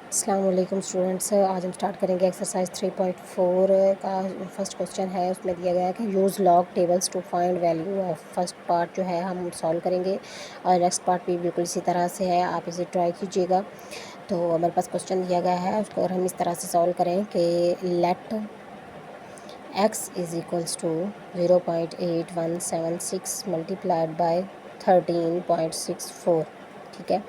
अस्सलाम वालेकुम स्टूडेंट्स। आज हम स्टार्ट करेंगे एक्सरसाइज 3.4 का फर्स्ट क्वेश्चन है। उसमें दिया गया है कि use log tables two find value of. First part जो है हम सॉल्व करेंगे और नेक्स्ट पार्ट भी बिल्कुल इसी तरह से है, आप इसे ट्राई कीजिएगा। तो हमारे पास क्वेश्चन दिया गया है, उसको और हम इस तरह से सॉल्व करें कि let x is equals to 0.8176 multiplied by 13.64। ठीक है,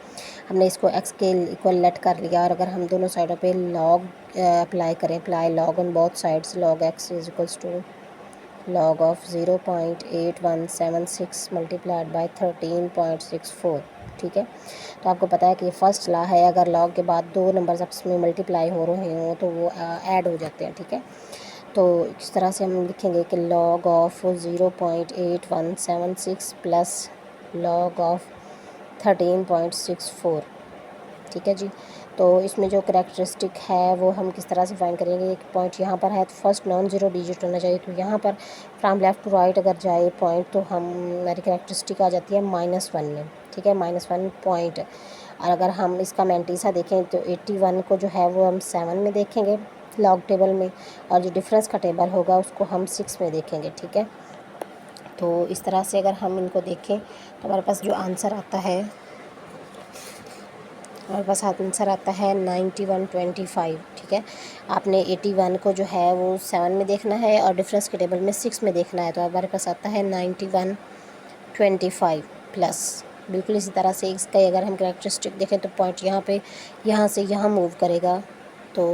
हमने इसको x के इक्वल लेट कर लिया और अगर हम दोनों साइडों पे लॉग अप्लाई करें, apply log on both sides, log x is equals to log of 0.8176 multiplied by 13.64। ठीक है, तो आपको पता है कि फर्स्ट लॉ है, अगर लॉग के बाद दो नंबर्स आपस में मल्टीप्लाई हो रहे हों तो वो ऐड हो जाते हैं। ठीक है, तो इस तरह से हम लिखेंगे कि log of 0.8176 plus log of 13.64। ठीक है जी, तो इसमें जो करैक्टरिस्टिक है वो हम किस तरह से फाइंड करेंगे। एक पॉइंट यहाँ पर है तो फर्स्ट नॉन ज़ीरो डिजिट होना चाहिए, तो यहाँ पर फ्राम लेफ़्ट टू राइट अगर जाए पॉइंट तो हमारी करैक्टरिस्टिक आ जाती है -1 में। ठीक है, -1 पॉइंट। और अगर हम इसका मैंटीसा देखें तो 81 को जो है वो हम 7 में देखेंगे लॉग टेबल में, और जो डिफरेंस का टेबल होगा उसको हम 6 में देखेंगे। ठीक है, तो इस तरह से अगर हम इनको देखें तो हमारे पास जो आंसर आता है, हमारे पास आंसर आता है 9125। ठीक है, आपने 81 को जो है वो 7 में देखना है और डिफरेंस के टेबल में 6 में देखना है, तो हमारे पास आता है 9125 प्लस। बिल्कुल इसी तरह से इसका अगर हम करैक्टरिस्टिक देखें तो पॉइंट यहाँ पे यहाँ से यहाँ मूव करेगा तो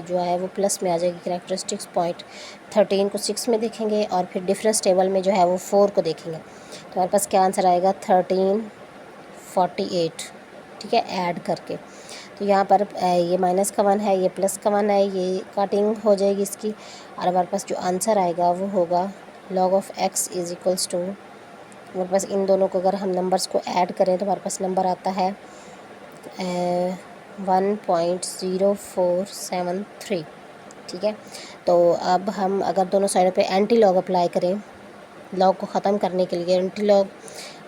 जो है वो प्लस में आ जाएगी करैक्टरिस्टिक्स। पॉइंट 13 को 6 में देखेंगे और फिर डिफरेंस टेबल में जो है वो 4 को देखेंगे, तो हमारे पास क्या आंसर आएगा 1348। ठीक है, ऐड करके। तो यहाँ पर ये माइनस का 1 है, ये प्लस का 1 है, ये कटिंग हो जाएगी इसकी, और हमारे पास जो आंसर आएगा वो होगा log of x is equals to, हमारे पास इन दोनों को अगर हम नंबर्स को ऐड करें तो हमारे पास नंबर आता है 1.0473। ठीक है, तो अब हम अगर दोनों साइडों पे एंटी लॉग अप्लाई करें लॉग को ख़त्म करने के लिए, एंटी लॉग,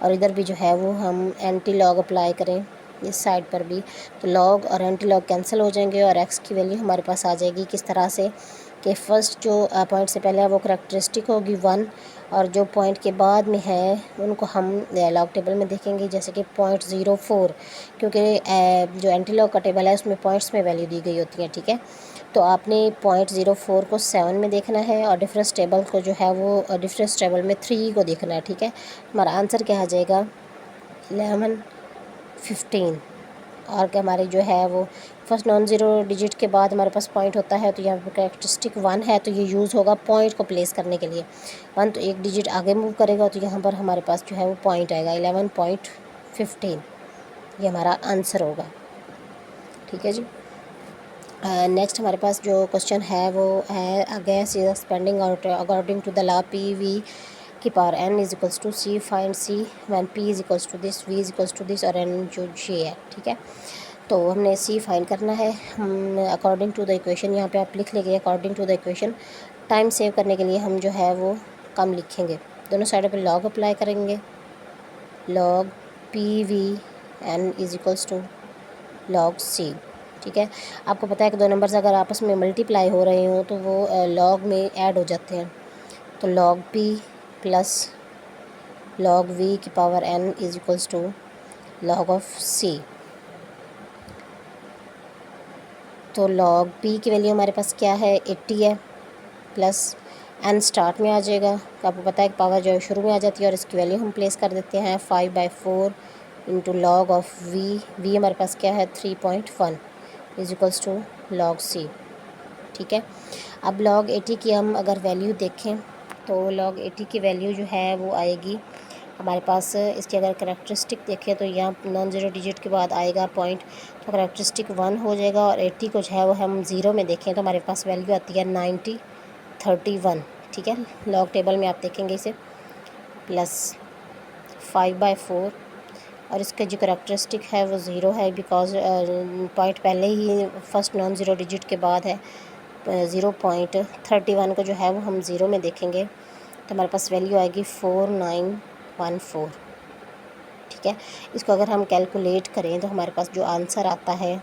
और इधर भी जो है वो हम एंटी लॉग अप्लाई करें इस साइड पर भी, तो लॉग और एंटी लॉग कैंसिल हो जाएंगे और एक्स की वैल्यू हमारे पास आ जाएगी किस तरह से कि फ़र्स्ट जो पॉइंट से पहले है वो करैक्टरिस्टिक होगी 1, और जो पॉइंट के बाद में है उनको हम लॉग टेबल में देखेंगे, जैसे कि 0.04, क्योंकि जो एंटी लॉग का टेबल है उसमें पॉइंट्स में वैल्यू दी गई होती है। ठीक है, तो आपने 0.04 को 7 में देखना है और डिफरेंस टेबल को जो है वो डिफरेंस टेबल में 3 को देखना है। ठीक है, हमारा आंसर क्या आ जाएगा 1115। और क्या हमारे जो है वो फर्स्ट नॉन ज़ीरो डिजिट के बाद हमारे पास पॉइंट होता है, तो यहाँ पर कैरेक्टरिस्टिक 1 है तो ये यूज़ होगा पॉइंट को प्लेस करने के लिए। 1 तो एक डिजिट आगे मूव करेगा, तो यहाँ पर हमारे पास जो है वो पॉइंट आएगा 11.15, ये हमारा आंसर होगा। ठीक है जी, नेक्स्ट हमारे पास जो क्वेश्चन है वो है gas is expanding according to the law P V की power n is equals to C, find C when p is equals to this, v is equals to this और n जो ये है। ठीक है, तो हमने सी फाइंड करना है। हम अकॉर्डिंग टू द इक्वेशन यहाँ पे आप लिख लेंगे according to the equation. Time save करने के लिए हम जो है वो कम लिखेंगे, दोनों साइडों पे लॉग अप्लाई करेंगे, log P V N is equals to log C. ठीक है, आपको पता है कि दो नंबर्स अगर आपस में मल्टीप्लाई हो रहे हों तो वो लॉग में ऐड हो जाते हैं, तो log P plus log V की power n is equals to log of C. तो लॉग p की वैल्यू हमारे पास क्या है 80 है, प्लस n स्टार्ट में आ जाएगा, तो आपको पता है कि पावर जो है शुरू में आ जाती है, और इसकी वैल्यू हम प्लेस कर देते हैं 5/4 इंटू लॉग ऑफ v हमारे पास क्या है 3.1 is equals to log C. ठीक है, अब लॉग 80 की हम अगर वैल्यू देखें तो लॉग 80 की वैल्यू जो है वो आएगी हमारे पास, इसकी अगर करैक्टरिस्टिक देखें तो यहाँ नॉन ज़ीरो डिजिट के बाद आएगा पॉइंट, तो करैक्टरिस्टिक 1 हो जाएगा, और 80 को जो है वो हम 0 में देखें तो हमारे पास वैल्यू आती है 9031। ठीक है, लॉग टेबल में आप देखेंगे इसे, प्लस 5/4, और इसका जो करैक्टरिस्टिक है वो 0 है, बिकॉज पॉइंट पहले ही फर्स्ट नॉन ज़ीरो डिजिट के बाद है। 0.31 को जो है वो हम 0 में देखेंगे तो हमारे पास वैल्यू आएगी 4914। ठीक है, इसको अगर हम कैलकुलेट करें तो हमारे पास जो आंसर आता है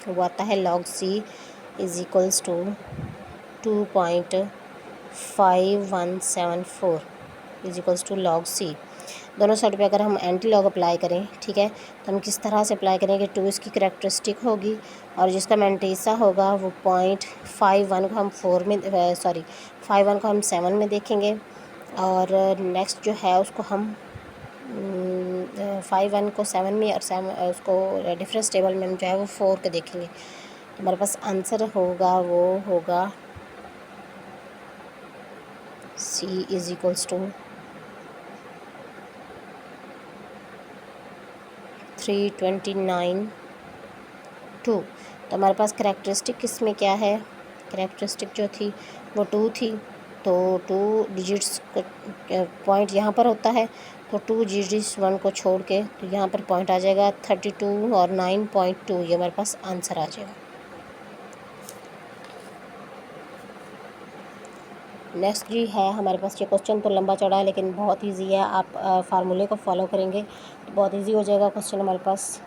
वो आता है log c is equals to 2.5174 is equals to log c। दोनों साइड पे अगर हम एंटी लॉग अप्लाई करें, ठीक है, तो हम किस तरह से अप्लाई करेंगे, 2 इसकी करेक्टरिस्टिक होगी और जिसका मैंटेसा होगा वो 0.51 को हम 4 में 51 को हम 7 में देखेंगे और नेक्स्ट जो है उसको हम 51 को 7 में और 7 उसको डिफरेंस टेबल में हम जो है वो 4 के देखेंगे। तो हमारे पास आंसर होगा वो होगा c इज़ इक्वल्स टू 329.2। तो हमारे पास करेक्टरिस्टिक किसमें क्या है, करेक्टरिस्टिक जो थी वो 2 थी, तो 2 डिजिट्स पॉइंट यहाँ पर होता है, तो 2 डिजिट्स 1 को छोड़ के तो यहाँ पर पॉइंट आ जाएगा 32 और 9.2, ये हमारे पास आंसर आ जाएगा। नेक्स्ट जी है हमारे पास, ये क्वेश्चन तो लंबा चौड़ा है लेकिन बहुत इजी है, आप फार्मूले को फॉलो करेंगे तो बहुत इजी हो जाएगा क्वेश्चन। हमारे पास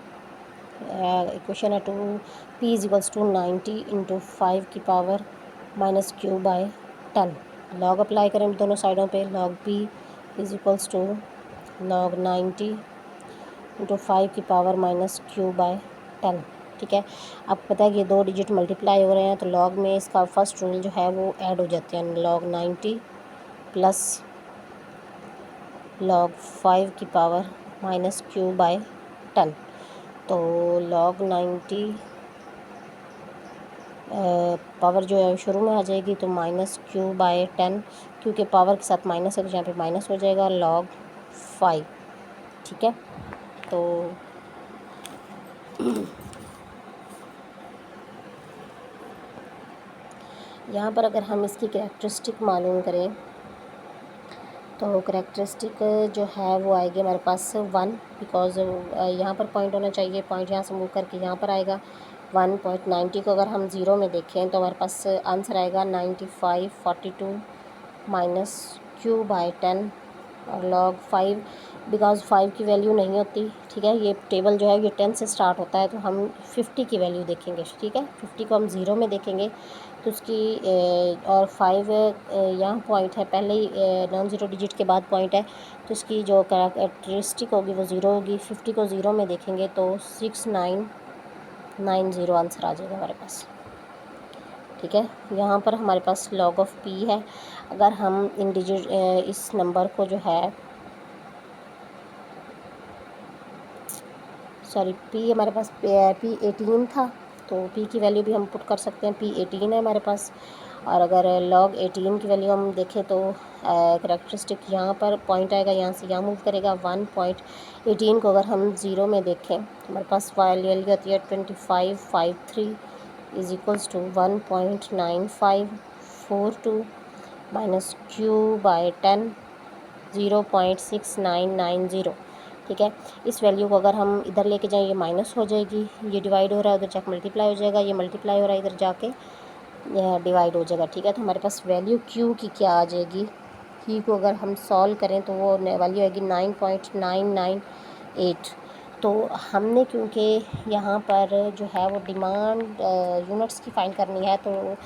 इक्वेशन है 2p is equals to 90 into 5 की power minus Q by 10। Log apply करें दोनों साइडों पे, log p is equals to log 90 into 5 की पावर माइनस क्यू बाय 10। ठीक है, आपको पता है कि ये 2 डिजिट मल्टीप्लाई हो रहे हैं तो लॉग में इसका फर्स्ट रूल जो है वो ऐड हो जाते हैं, लॉग 90 प्लस लॉग 5 की पावर माइनस क्यू बाय 10। तो लॉग 90 पावर जो है शुरू में आ जाएगी तो माइनस क्यू बाय 10, क्योंकि पावर के साथ माइनस है तो यहाँ पे माइनस हो जाएगा लॉग 5। ठीक है, तो यहाँ पर अगर हम इसकी कैरेक्टरिस्टिक मालूम करें तो कैरेक्टरिस्टिक जो है वो आएगी हमारे पास 1, बिकॉज यहाँ पर पॉइंट होना चाहिए, पॉइंट यहाँ से मूव करके यहाँ पर आएगा 1.90 को अगर हम ज़ीरो में देखें तो हमारे पास आंसर आएगा 9542 माइनस क्यू बाय 10 और लॉग 5, बिकॉज 5 की वैल्यू नहीं होती। ठीक है, ये टेबल जो है ये 10 से स्टार्ट होता है तो हम 50 की वैल्यू देखेंगे। ठीक है, 50 को हम ज़ीरो में देखेंगे तो उसकी और 5 यहाँ पॉइंट है, पहले ही नॉन ज़ीरो डिजिट के बाद पॉइंट है तो इसकी जो कैरेक्टरिस्टिक होगी वो ज़ीरो होगी। 50 को ज़ीरो में देखेंगे तो 6990 आंसर आ जाएगा हमारे पास। ठीक है, यहाँ पर हमारे पास log ऑफ p है, अगर हम इन डिजिट इस नंबर को जो है p हमारे पास p18 था तो p की वैल्यू भी हम पुट कर सकते हैं, p18 है हमारे पास। और अगर log 18 की वैल्यू हम देखें तो करेक्टरिस्टिक यहाँ पर पॉइंट आएगा, यहाँ से यहाँ मूव करेगा 1.18 को अगर हम ज़ीरो में देखें तो हमारे पास वैल्यू होती है 2553 is equals to 1.9542 minus Q by 10 0.6990। ठीक है, इस वैल्यू को अगर हम इधर लेके जाएं ये माइनस हो जाएगी, ये डिवाइड हो रहा है उधर जाके मल्टीप्लाई हो जाएगा, ये मल्टीप्लाई हो रहा है इधर जाके डिवाइड हो जाएगा। ठीक है, तो हमारे पास वैल्यू क्यू की क्या आ जाएगी, क्यू को अगर हम सॉल्व करें तो वो वैल्यू आएगी 9.998। तो हमने क्योंकि यहाँ पर जो है वो डिमांड यूनिट्स की फाइंड करनी है तो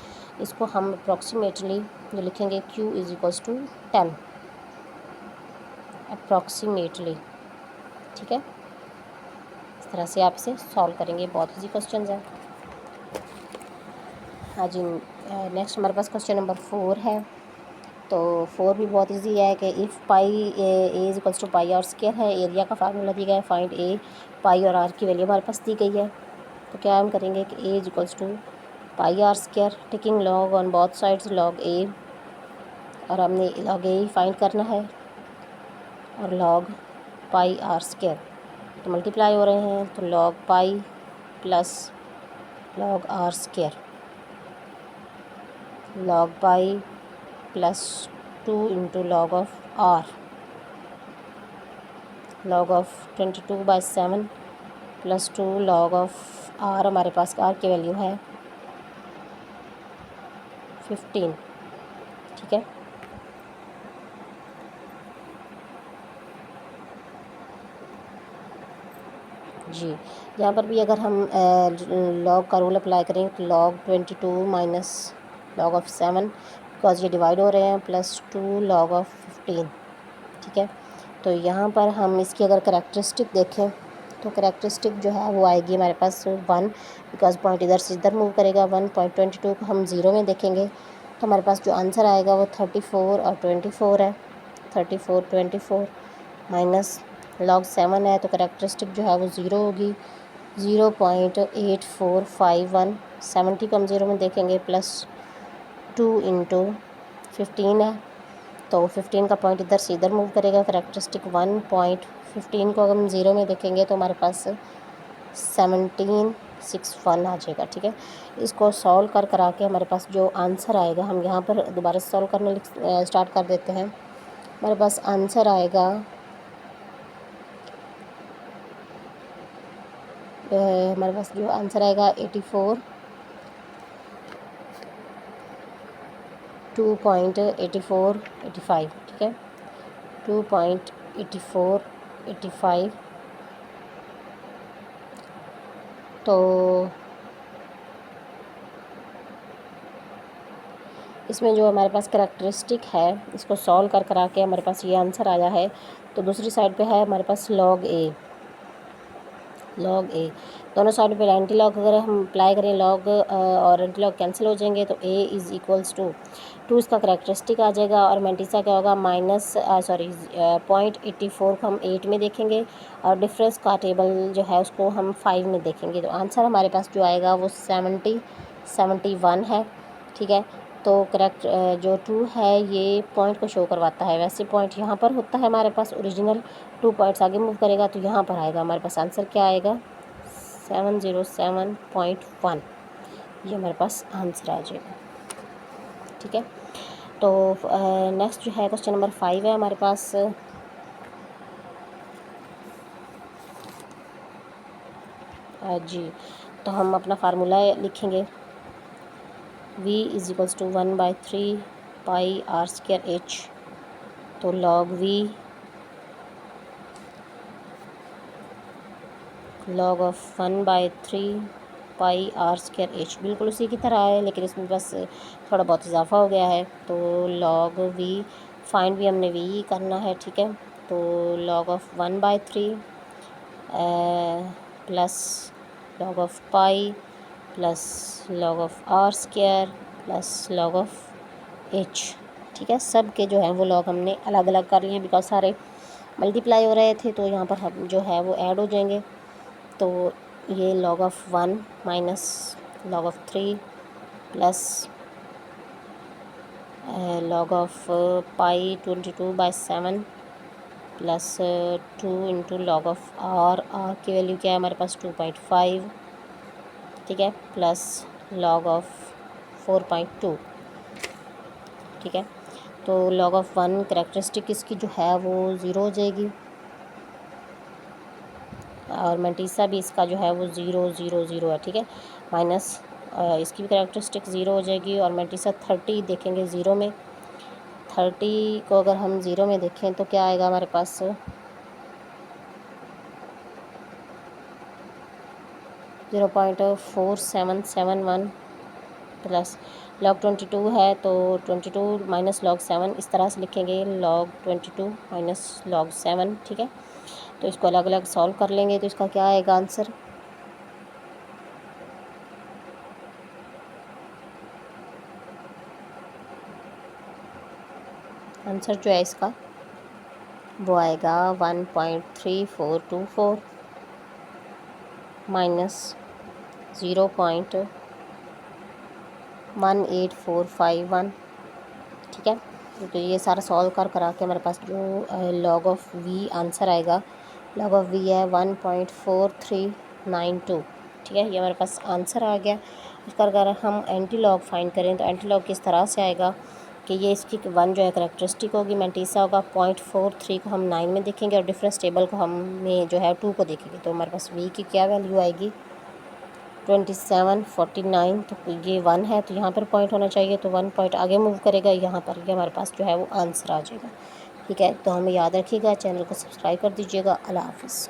इसको हम अप्रॉक्सीमेटली जो लिखेंगे q is equals to 10 approximately. ठीक है, इस तरह से आप इसे सॉल्व करेंगे, बहुत इजी क्वेश्चन है। हाँ जी, नेक्स्ट हमारे पास क्वेश्चन नंबर 4 है। तो 4 भी बहुत इजी है कि if pi A is equals to pi are square है, एरिया का फार्मूला दिया गया है, फाइंड ए, पाई और आर की वैल्यू हमारे पास दी गई है। तो क्या हम करेंगे कि A is equals to pi are square, taking log on both sides log A, और हमने लॉग ए फाइंड करना है और लॉग पाई आर स्क्वायर तो मल्टीप्लाई हो रहे हैं तो log pi plus log R square, log pi plus 2 into log of R, log of 22/7 plus 2 log of R, हमारे पास आर की वैल्यू है 15। ठीक है, जी, यहाँ पर भी अगर हम लॉग का रूल अप्लाई करें तो log 22 minus log of 7, because ये डिवाइड हो रहे हैं, प्लस 2 log ऑफ 15, ठीक है। तो यहाँ पर हम इसकी अगर करैक्टरिस्टिक देखें तो करैक्टरिस्टिक जो है वो आएगी हमारे पास 1, बिकॉज पॉइंट इधर से इधर मूव करेगा। 1.22 को हम ज़ीरो में देखेंगे तो हमारे पास जो आंसर आएगा वो 34 और 24 है। 34 24 माइनस log 7 है तो करैक्टरिस्टिक जो है वो ज़ीरो होगी, 0.8451। 70 को हम ज़ीरो में देखेंगे, प्लस 2 इंटू 15 है तो 15 का पॉइंट इधर से इधर मूव करेगा। करैक्टरिस्टिक 1.15 को हम ज़ीरो में देखेंगे तो हमारे पास 1761 आ जाएगा, ठीक है। इसको सॉल्व कर करा के हमारे पास जो आंसर आएगा, हम यहाँ पर दोबारा सॉल्व करने स्टार्ट कर देते हैं। हमारे पास आंसर आएगा हमारे पास जो आंसर आएगा 84 2.8485, ठीक है। 2.8485 तो इसमें जो हमारे पास करैक्टरिस्टिक है इसको सॉल्व कर करा के हमारे पास ये आंसर आया है। तो दूसरी साइड पे है हमारे पास log a, दोनों साइड पे एंटी लॉग अगर हम अप्लाई करें log और एंटी लॉग कैंसिल हो जाएंगे तो a इज़ इक्वल्स टू 2 इसका करैक्टरिस्टिक आ जाएगा और मैंटिसा क्या होगा माइनस 0.84 को हम 8 में देखेंगे और डिफरेंस का टेबल जो है उसको हम 5 में देखेंगे। तो आंसर हमारे पास जो आएगा वो 71 है, ठीक है। तो करेक्ट जो 2 है ये पॉइंट को शो करवाता है, वैसे पॉइंट यहाँ पर होता है हमारे पास ओरिजिनल, 2 पॉइंट्स आगे मूव करेगा तो यहाँ पर आएगा हमारे पास आंसर क्या आएगा 707.1, ये हमारे पास आंसर आ जाएगा, ठीक है। तो नेक्स्ट जो है क्वेश्चन नंबर 5 है हमारे पास। जी, तो हम अपना फार्मूला लिखेंगे v is equals to 1/3 pi r square h। तो log of 1/3 pi r square h बिल्कुल उसी की तरह है, लेकिन इसमें बस थोड़ा बहुत इजाफा हो गया है। तो log v फाइंड भी हमने v ही करना है, ठीक है। तो log of 1/3 plus log of pi plus log of r square plus log of h, ठीक है। सब के जो है वो log हमने अलग अलग कर लिए बिकॉज सारे मल्टीप्लाई हो रहे थे, तो यहाँ पर हम जो है वो ऐड हो जाएंगे। तो ये log of 1 minus log of 3 plus log of pi 22/7 plus 2 into log of r की वैल्यू क्या है हमारे पास 2.5, ठीक है, प्लस log ऑफ 4.2, ठीक है। तो log ऑफ 1 करैक्टरिस्टिक इसकी जो है वो 0 हो जाएगी और मैंटिसा भी इसका जो है वो 0 0 0 है, ठीक है। माइनस इसकी भी करैक्टरिस्टिक 0 हो जाएगी और मैंटिसा 30 देखेंगे 0 में। 30 को अगर हम 0 में देखें तो क्या आएगा हमारे पास 0.4771 प्लस log 22 है तो 22 माइनस log 7 इस तरह से लिखेंगे log 22 माइनस log 7, ठीक है। तो इसको अलग अलग सॉल्व कर लेंगे तो इसका क्या आएगा आंसर जो है इसका वो आएगा 1.3424 माइनस 0.18451, ठीक है। तो ये सारा सॉल्व कर करा के हमारे पास जो log ऑफ v आंसर आएगा, log ऑफ v है 1.4392, ठीक है। ये हमारे पास आंसर आ गया। इसका अगर हम एंटी लॉग फाइंड करें तो एंटी लॉग किस तरह से आएगा कि ये इसकी 1 जो है करैक्टरिस्टिक होगी, मैंटिसा होगा 0.43 को हम 9 में देखेंगे और डिफरेंस टेबल को हमें जो है 2 को देखेंगे। तो हमारे पास v की क्या वैल्यू आएगी 2749, तो ये 1 है तो यहाँ पर पॉइंट होना चाहिए, तो 1 पॉइंट आगे मूव करेगा यहाँ पर, ये हमारे पास जो है वो आंसर आ जाएगा, ठीक है। तो हमें याद रखिएगा, चैनल को सब्सक्राइब कर दीजिएगा। अल्लाह हाफ़िज़।